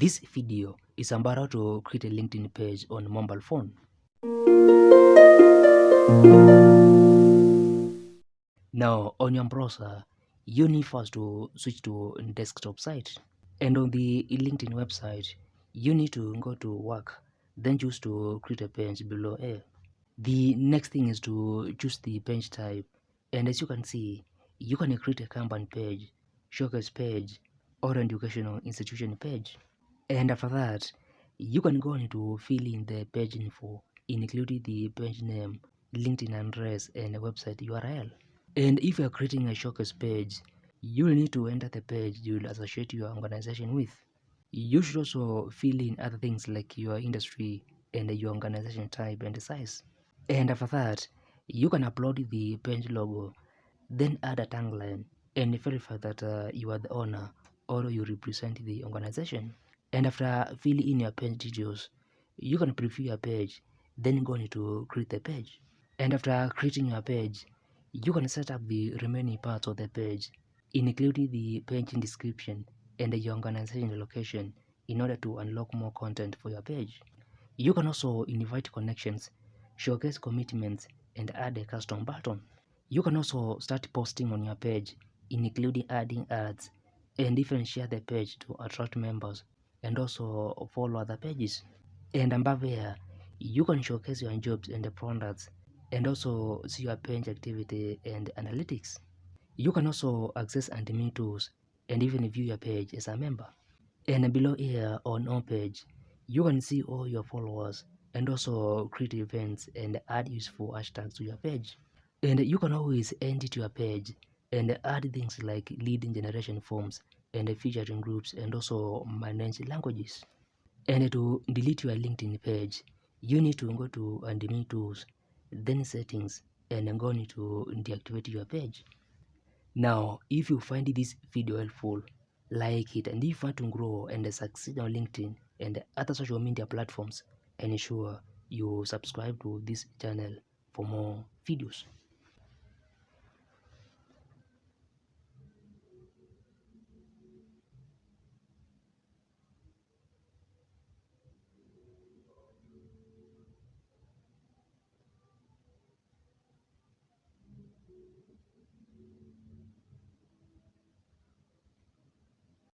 This video is about how to create a LinkedIn page on mobile phone. Now on your browser, you need first to switch to desktop site. And on the LinkedIn website, you need to go to work, then choose to create a page below here. The next thing is to choose the page type. And as you can see, you can create a company page, showcase page, or an educational institution page. And after that, you can go on to fill in the page info, including the page name, LinkedIn address, and a website URL. And if you are creating a showcase page, you will need to enter the page you will associate your organization with. You should also fill in other things like your industry and your organization type and size. And after that, you can upload the page logo, then add a tagline and verify that you are the owner or you represent the organization. And after filling in your page details, you can preview your page, then go into create the page. And after creating your page, you can set up the remaining parts of the page, including the page description and your organization location in order to unlock more content for your page. You can also invite connections, showcase commitments, and add a custom button. You can also start posting on your page, including adding ads, and even share the page to attract members and also follow other pages. And above here, you can showcase your jobs and the products and also see your page activity and analytics. You can also access admin tools and even view your page as a member. And below here on home page, you can see all your followers and also create events and add useful hashtags to your page. And you can always edit your page and add things like lead generation forms and featuring groups and also manage languages. And to delete your LinkedIn page, you need to go to admin tools, then settings, and go into deactivate your page. Now, if you find this video helpful, like it, and if you want to grow and succeed on LinkedIn and other social media platforms, ensure you subscribe to this channel for more videos.